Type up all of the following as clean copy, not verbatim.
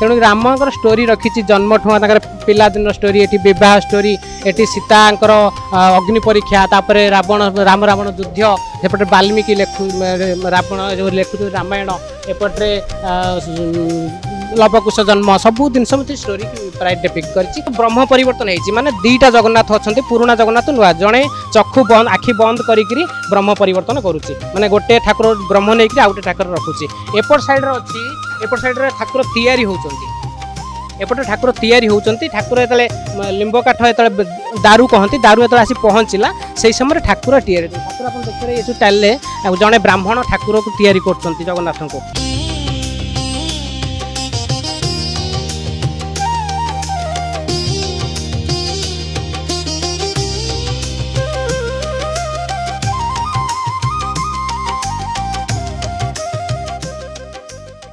तेणु रामकर स्टोरी रखी जन्म ठूँ पिलादिन स्टोरी ये बह स्टोरी ये सीतांकर अग्नि परीक्षा तापर रावण राम रावण युद्ध सेपटे वाल्मीकि रावण जो लिखु रामायण एपटे लवकुश जन्म सबू जिन स्टोरी प्राय डिपिक्ट कर ब्रह्म परिवर्तन होती माने दीटा जगन्नाथ अच्छा पुराणा जगन्नाथ नुआ जड़े चक्षु बंद आखि बंद करी ब्रह्म परिवर्तन करुच्ची माने गोटे ठाकुर ब्रह्म नहीं आउ गोटे ठाकुर रखुच्छी एपट साइड्रे अच्छी एपट साइड्रे ठाकुर तैयारी होती एपटे ठाकुर तैयारी होती ठाकुर ये लिंब काठ ये दारू कहती दारू ये आसी पहुँचला से समय ठाकुर तैयारी ठाकुर आप देखिए ये जो टाइल जड़े ब्राह्मण ठाकुर को तैयारी कर जगन्नाथ को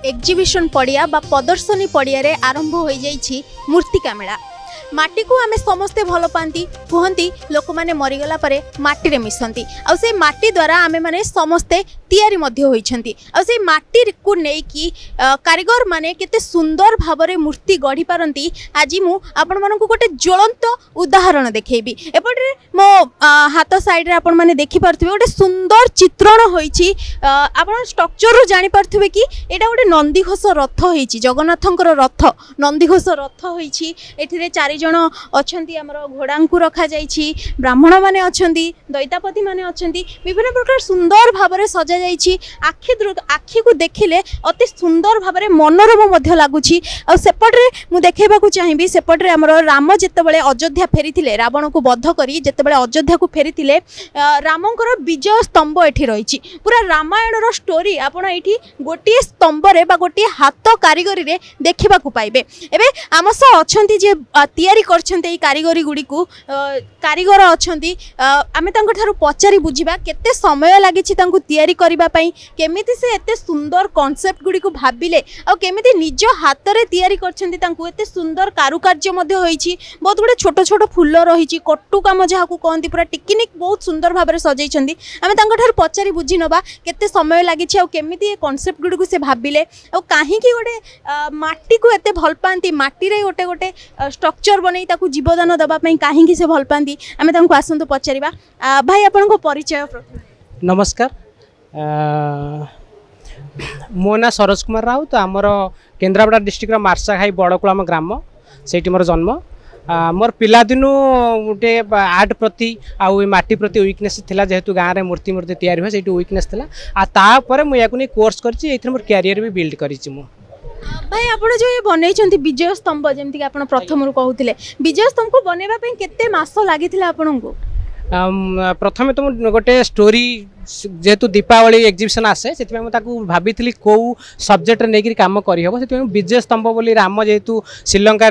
एग्जिबिशन पड़िया बा प्रदर्शनी पड़िया रे आरंभ हो जाइछि मूर्तिका मेला माटी को आमे समस्ते भल पाती कहती लोक मैंने मरीगला माटी रे मिसंती आ से माटी द्वारा आमे माने समस्ते तैयारी मध्य होइछंती आ से माटी को नेकी कारीगर माने केते सुंदर भाबरे मूर्ति गढ़ी पारंती। आज मु आपण मानकु गोटे ज्वलंत उदाहरण देखैबी एपटे मो हाथ साइड रे आपण माने देखि पारथुबे गोटे सुंदर चित्रण होइछि आपण स्ट्रक्चर रो जानि पारथुबे कि एटा गोटे नंदीघोष रथ होइछि जगन्नाथंकर रथ नंदीघोष रथ होइछि एथिरे चारि जण अछंती हमर घोड़ांकु रखा जाइछि ब्राह्मण माने अछंती दैतापति माने अछंती विभिन्न प्रकार सुंदर भाबरे सजा जाइछि आखि को देखिले अति सुंदर भाबरे मनोरम मध्य लागुछि आ सेपटरे मु देखेबा को चाहिबी सेपटरे हमर राम जेतेबेले अयोध्या फेरिथिले रावण को बद्ध करी जेतेबेले अयोध्या को फेरिथिले रामंकर विजय स्तंभ एठी रहिछि पूरा रामायण रो स्टोरी आपण एठी गोटी स्तंभ रे बा गोटी हाथ कारीगरी रे देखिबा को पाइबे। एबे आमस अछंती जे तैयारी करछन्ते कारीगरी गुडी को कारीगर अछंती आमे तांको थारु पचारि बुझिबा केते समय लागिछि तांको तैयारी करिबा पई केमिति से एते सुंदर कांसेप्ट गुडी को भाबिले आ केमिति निज हाथ रे तैयारी करछन्ती तांको एते सुंदर कारुकार्य मध्ये होईछि बहुत गुडे छोट छोट फूल रहिछि कट्टु काम जहा को कहंती पूरा टिकनिक बहुत सुंदर भाबरे सजैछन्ती आमे तांको थारु पचारि बुझि नबा केते समय लागिछि आ केमिति ए कांसेप्ट गुडी को से भाबिले आ काहे कि गोटे माटी को एते भल पांती माटी रे गोटे गोटे स्ट्रक्चर बनै ताकू जीवदान दबा पई काहे से भल पांती आमे तांको आसंतु पचारिबा। भाई आपनको परिचय प्रथम। नमस्कार मो ना सरोज कुमार राउत आमर केन्द्रापड़ा डिस्ट्रिक्ट मार्साघाई बड़कुलाम ग्राम से मोर जन्म मोर पिलादिनु गोटे आर्ट प्रति आउ माटी प्रति वीकनेस थिला जेहेतु गाँव में मूर्ति मूर्ति तैयारी हुए से वीकनेस थिला आ तापर मु याकु नै कोर्स करछि एथि मोर कैरियर भी बिल्ड करिछि मु। भाई आप जो ये बनई विजय स्तंभ जमीक आप प्रथम कहते विजय स्तंभ को बनवा केते मास लगी आपको प्रथम तो गोटे स्टोरी जेहेतु दीपावली एग्जिबिशन आसे से भाभी कौ सब्जेक्ट नहीं कम करहब से विजय स्तंभ बोली राम जेहेतु श्रीलंका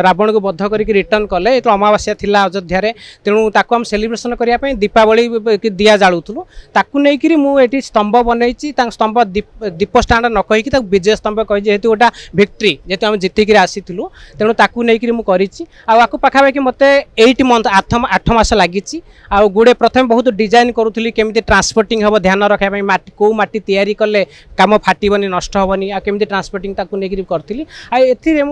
रावण को बद्ध कर रिटर्न कले ये अमावास्या थिला अयोध्या तेणु ताकू आम सेलिब्रेशन करने दीपावली दिया जालुलु ताकू नहीं मुझे स्तंभ बनई स्तंभ दीप स्टाण्ड न कहीकि विजय स्तंभ कही जेहेतु गोटा भिक्ट्री जेहेतु आम जीतिक आसीलु तेणु ताकू नहीं मुझे आपको पाखापाखि मत 8 मंथ 8 मास लगी गुड़े प्रथम बहुत डिजाइन करूली केमी ट्रांसपोर्टिंग हम ध्यान रखापी माटी कौ माटी तैयारी कले काम फाटबनी नष्ट हेनी आमती ट्रांसपोर्टिंग नहीं करी ए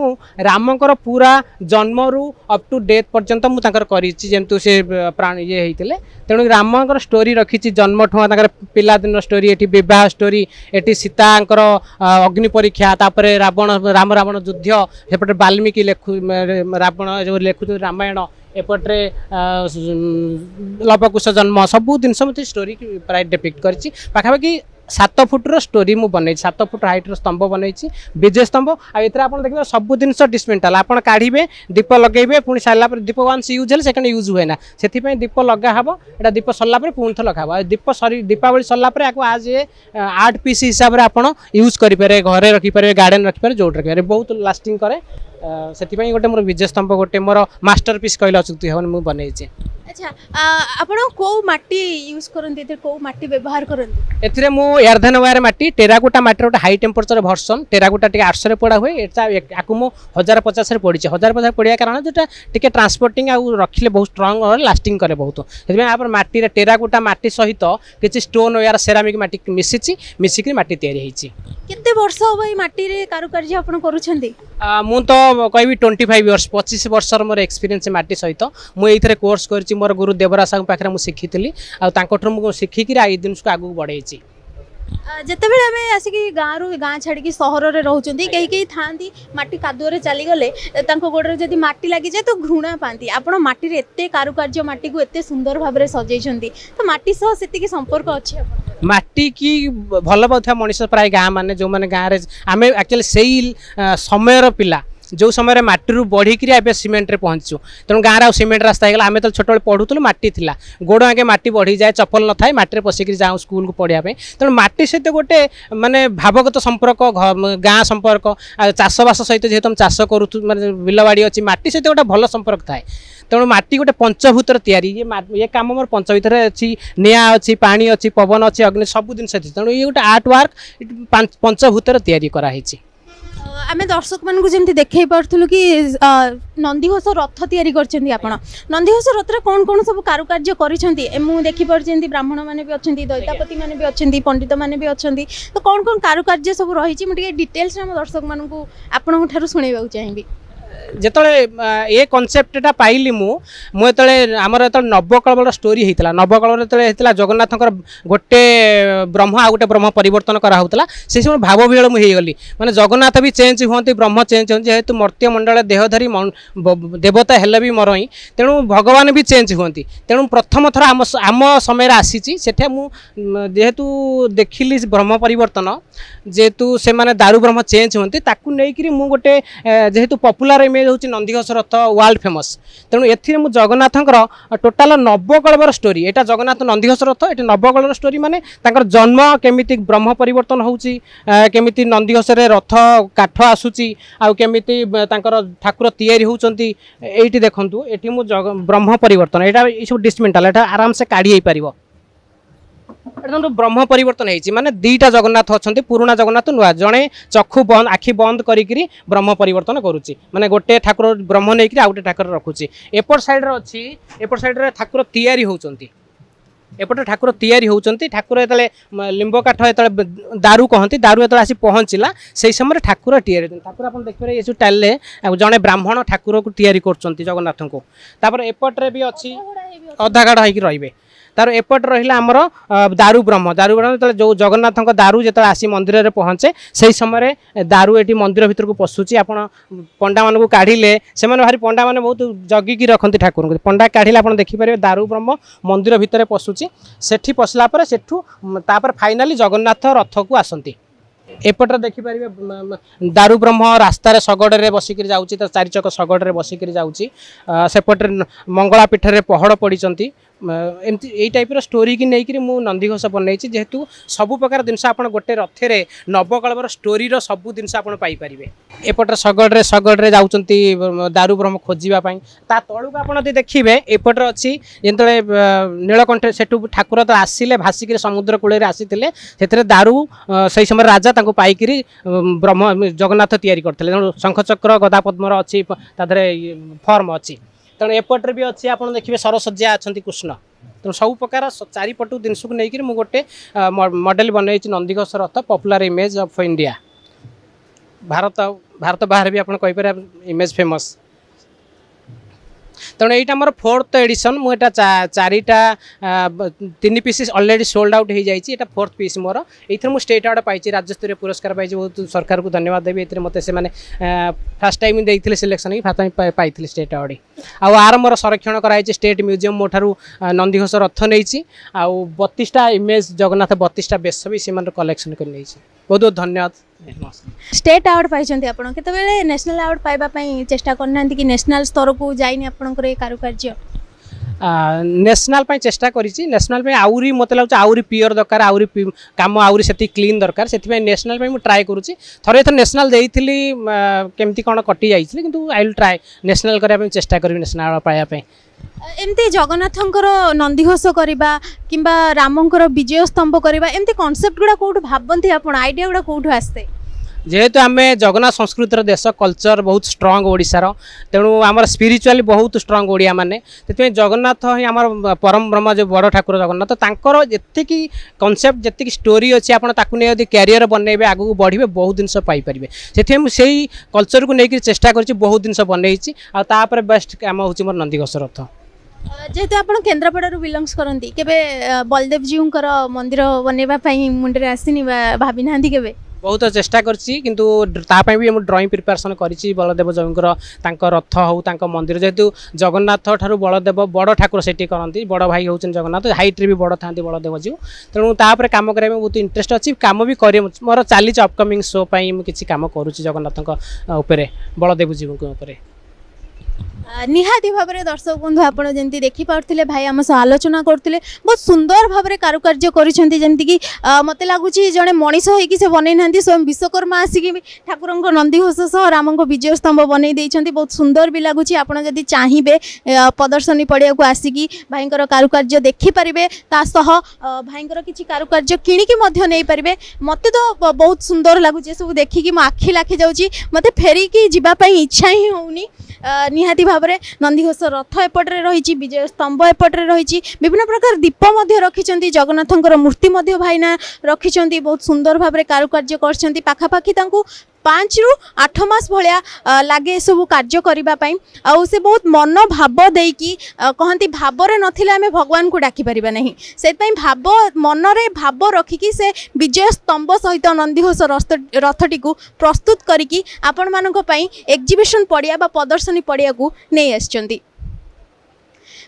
रामकर पूरा जन्म रू अप टू डेथ पर्यंत मुझे से प्राण ये होते तेणु रामकर स्टोरी रखी जन्म ठूँ पिलादिन स्टोरी ये बह स्टोरी ये सीतांकर अग्नि परीक्षा तापर रावण राम रावण युद्ध सेपटे वाल्मीकि रावण जो लिखु रामायण एपटे लवकुश जन्म सबू जिन स्टोरी प्राय डिपिक्ट करछि पाखापाखि 7 फुट्र स्टोरी मु बनई 7 फुट हाइट्र स्तंभ बनई विजय स्तंभ आप देखिए सब जिन डिसमेंटाल आप काढ़े दीप लगे पुणी सारा दीप वन्स यूज है सेकेंड यूज हुए ना से दीप लगा हम एटा दीप सरला पुणी थ लगा दीप सरी दीपावली सरला आज ये 8 पीस हिसाब से आप यूज करेंगे घरे रखिपारे गार्डन रखिपारे जो रखिपारे बहुत लास्टिंग कै से गोटे मोर विजय स्तंभ गोटे मोर मास्टरपीस कहले अचुक्ति हम बनई। अच्छा आपण को माटी यूज करंती एते को माटी व्यवहार करंती एथिरे मु एर्धन वायर माटी टेराकोटा माटी गोटे हाई टेम्परेचर भर्सन टेराकोटा टिके 800 रे पड़ा हुए एटा आकु मु 1050 रे पड़ी 1050 पड़िया कारण जोटा टिके ट्रांसपोर्टिंग आ रखिले बहुत स्ट्रांग और लास्टिंग करे बहुत सेमे आप माटी रे टेराकोटा माटी सहित किछि स्टोन वायर सेरामिक माटी मिसिकी माटी तैयारी हेछि केते वर्ष हो भाई माटी रे कारुकार्य आपण करूछंती मु तो कहबी 25 इयर्स 25 वर्षर मोर एक्सपीरियंस माटी सहित मु एइथरे कोर्स करछि मोर गुरु देवराज साहू पाखरे मु सिखिथिली आ तांकोठर मु सिखिकी आ दिन को आगु बढ़ेछि ଯେତେବେଳେ ଆମେ ଆସିକି ଗାଁରୁ ଗାଁ ଛାଡ଼ିକି ସହରରେ ରହୁଛନ୍ତି କେହି କେହି ଥାଆନ୍ତି ମାଟି କାଦୁଅରେ ଚାଲିଗଲେ ତାଙ୍କ ଗୋଡ଼ରେ ଯଦି ମାଟି ଲାଗିଯାଏ ତ ଘୃଣା ପାଆନ୍ତି ଆପଣ ମାଟିରେ ଏତେ କାରୁକାର୍ଯ୍ୟ ମାଟିକୁ ଏତେ ସୁନ୍ଦର ଭାବରେ ସଜେଇଛନ୍ତି ତ ମାଟି ସହ ସେତିକି ସମ୍ପର୍କ ଅଛି ଆପଣ ମାଟି କି ଭଲ ପାଉଥିବା ମଣିଷ ପ୍ରାୟ ଗାଁ ମାନେ ଯେଉଁମାନେ ଗାଁରେ ଆମେ ଆକ୍ଚୁଆଲି ସେଇ ସମୟର ପିଲା जो समय माटी बढ़िकी ए सीमेंट पहुँचु तेणु गाँव आ सीमेंट रास्ता होगा आम तो छोटे पढ़ुलु माटी थी गोड़ आगे माटी बढ़ी जाए चपल न था माटी पशिक जाऊँ स्कूल को पढ़ाई तेणु माटी सहित गोटे माने भावगत संपर्क गाँ संपर्क चाषबास सहित जेहेतु चाष करूँ माने बिलवाड़ी अच्छी माटी सहित गोटे भल संपर्क थाए तेणु माटी गोटे पंचभूतर तैयारी ये काम मोर पंचभूतर अच्छी निआ अच्छी पानी अच्छी पवन अच्छी अग्नि सब जिन तेणु ये गोटे आर्ट वर्क पंचभूतर तैयारी कराई आमे दर्शक मान को जमती देखै पड़थुलु कि नंदीघोष रथ तैयारी करछन्ती आपण नंदीघोष रथ रे कोन कोन सब कारुकार्य करिसन्ती मु देखि परछन्ती ब्राह्मण माने भी अछन्ती दैतापति माने भी अछन्ती पंडित माने भी अछन्ती तो कोन कोन कारुकार्य सब रहिछि मु टिके डिटेल्स हम दर्शक मान को आपण थारु सुनेबा चाहिबी जिते ये कनसेप्टा पाइली मुझे आमर जो नवकलवर स्टोरी होता नवकलवर जो जगन्नाथ गोटे ब्रह्म आ गए ब्रह्म परिवर्तन कराला से समय भाव विहल मुझे माने जगन्नाथ भी चेंज हुए ब्रह्म चेंज हो जेहेतु मर्त्य मंडल देहधारी देवता हेल्ले भी मरई तेणु भगवान भी चेंज हुए तेणु प्रथम थर आम समय आसी जेहेतु देखिली ब्रह्म परिवर्तन जेहेतु से दारू ब्रह्म चेंज होती नहीं गोटे जेहेतु पपुलर इमेज हूँ नंदीघोष रथ वर्ल्ड फेमस तेणु ए जगन्नाथ टोटाल नवकलवर स्टोरी यहाँ जगन्नाथ नंदीघोष रथ ये नवकलवर स्टोरी माने जन्म केमिति ब्रह्म परिवर्तन होची केमिति नंदीघोष रथ काठ आसूची आ केमिति ठाकुर तैयारी होउचंती एठी देखंतु एठी मु ब्रह्म परिवर्तन यहाँ सब डिस्मेंटल यहाँ आराम से काढ़ी पारिबो ब्रह्म परिवर्तन होती माने दीटा जगन्नाथ अच्छा पुराणा जगन्नाथ नुआ जड़े चक्षु बंद आखि बंद करी ब्रह्म परिवर्तन करुच्ची माने गोटे ठाकुर ब्रह्म नहीं आउ गोटे ठाकुर रखुची एपट साइड अच्छी एपट साइड ठाकुर तैयारी होती एपटे ठाकुर तैयारी होती ठाकुर जो लिंब काठ जो दारू कहती दारू जो आसी पहुँचला से समय ठाकुर तैयारी ठाकुर आप देखिए ये टाइल जड़े ब्राह्मण ठाकुर को तैयारी कर जगन्नाथ को तापर एपट्रे भी अच्छी अधा गाढ़ होकर रे तार एपट रहा आमर दारू ब्रह्म जो जगन्नाथ दारू जो आसी मंदिर में पहुँचे से समय दारू ये मंदिर भीतर को पशुची आप पंडा मान काढ़िले से भारी पंडा मैंने बहुत जगिकी रखती ठाकुर को पंडा काढ़िले आप देखिपारे दारू ब्रह्म मंदिर भितर पशुची सेठी पशला सेठू फाइनाली जगन्नाथ रथ को आसती एपटे देखिपारे दारू ब्रह्म रास्तार शगड़े बसिक जाऊँगी चारि चक शगड़े बसिक जाऊँगी सेपटे मंगला पीठर पहड़ पड़ी एमती यही टाइप स्टोरी की नहीं मु नंदीघोष बनई जेहेतु सब प्रकार जिनस आप गोटे रथे नवकलवर स्टोरी सब जिनस पाइपर एपटे शगड़े जाऊँगी दारू ब्रह्म खोजापी ता तलू आप देखिए एपटे अच्छी जो नीलकंठ से ठाकुर तो आसिले भासिक समुद्र कूल आसी से दारू से समय राजा पाइक ब्रह्म जगन्नाथ तैयारी करते शंखचक्र गदा पद्मर अच्छी फर्म अच्छी तेणु एपट्रे भी अच्छी आप देखिए सरसज्जा अच्छा कृष्ण तेणु सब प्रकार चारिपटू जिनस को लेकिन मुझे गोटे मॉडल बनई नंदीघोष रथ popular image of India Bharat बाहर भी आप इमेज फेमस तेणु यहाँ मोर 4th एडिशन मुझे चारिटा 3 पीस ऑलरेडी सोल्ड आउट हो जाए 4th पीस मोर ये मुझे स्टेट अवार्ड पाई राज्यस्तरीय पुरस्कार पाई बहुत सरकार को धन्यवाद देवी ये मत से फास्ट टाइम देते सिलेक्शन ही फास्ट टाइम पाई स्टेट अवार्ड आर मोर संरक्षण कराई स्टेट म्यूजियम मो ठारू नंदीघोष रथ नहीं आउ 32टा इमेज जगन्नाथ 32टा बेश भी से कलेक्शन कर बहुत बहुत धन्यवाद स्टेट अवार्ड पाई आपन केतबेले नेशनल अवार्ड पाइबा पई चेष्टा करना कि नेशनल स्तर को जाइनी आपनकर ए कारुकार्य नेशनल पाई चेष्टा करिछि नेशनल पे आउरी मत लागु आउरी पियर दरकार आउरी काम आउरी सेति क्लीन दरकार सेति पे नेशनल पे मु ट्राई करूछि थरे थर नेशनल देइथिली केमती कोन कटि जाइछि किंतु आई विल ट्राई नेशनल करिया पे चेष्टा करबी नेशनल पाया पे एमती जगन्नाथंकर नंदीघोष करवा किंबा रामंकर विजय स्तंभ करवा एमती कॉन्सेप्ट गुड़ा कौटू भाबंती आपण आइडिया गुड़ा कौटू आसते जेहेतु आम जगन्नाथ संस्कृतिर देश कल्चर बहुत स्ट्रंग ओडिशार तेणु आम स्पिरिचुआली बहुत स्ट्रंग ओडिया माने से जगन्नाथ ही आम परम ब्रह्म जो बड़ ठाकुर जगन्नाथ तांकर जी कनसेप्ट जी स्टोरी अच्छी आपड़ी क्यारियर बनइबे आगू बढ़े बहुत जिनस पाइपर से कल्चर को लेकिन चेष्टा कर बहुत जिनस बनई आपर बेस्ट कम हूँ मोर नंदीघोष रथ जेहेतु आप केन्द्रापड़ा बिलंगस करती केबे बलदेव जीव मंदिर बनवाई मुंडे आसनी भावी ना केबे बहुत चेष्टा करछि किंतु तापाई भी ड्राइंग प्रिपेरेसन करिछि बलदेव जयंकर रथ हो मंदिर जेहेतु जगन्नाथ ठारू बलदेव बड़ ठाकुर सेठी करती बड़ भाई होउछन जगन्नाथ हाइट रे भी बड़ था बलदेव जीव तेणु तापर काम करने में बहुत इंटरेस्ट अच्छी कम भी कर मोर चली अपकमिंग शो किसी कम करुच्ची जगन्नाथ बलदेव जीव निहाती भाव में दर्शक बंधु आप देखी पारे भाई आम सह आलोचना करते बहुत सुंदर भाव में कारुकार्य करमती मत लगुच जड़े मनीष होगी बन ना स्वयं विश्वकर्मा आसिक ठाकुर नंदीघोष सह राम विजय स्तंभ बन बहुत सुंदर भी लगुच आपड़ी चाहिए प्रदर्शनी पड़िया को आसिकी भाई कारुकार्य देखिपारे भाई किसी कारुकार्य किणिकी नहीं पारे मत तो बहुत सुंदर लगुच सब देखिकी मो आखि लाखि जाऊँगी मत फेरिकी जावाई इच्छा ही होनी निहाती भाव में नंदीघोष रथ एपटे रही विजय स्तंभ एपटे रही विभिन्न प्रकार दीप रखिंट जगन्नाथंकर मूर्ति भाईना रखिंट बहुत सुंदर भाव में कारुकार्य कर पाखापाखि 5 ରୁ 8 मास भाया लगे सब कार्य करने आउ से बहुत मन भाव देकी कहती भाव नथिले आमे भगवान को डाकी परिबा नहीं से भाव मनरे भाव रखिकी से विजय स्तंभ सहित नंदीघोष रथटी को प्रस्तुत करिकी आपण मानक पई एग्जिबिशन पड़िया बा प्रदर्शनी पड़िया को नहीं आछंती।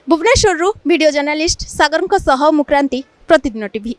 भुवनेश्वर वीडियो जर्नलिस्ट सागर सह मुक्रांति प्रतिदिन टीवी।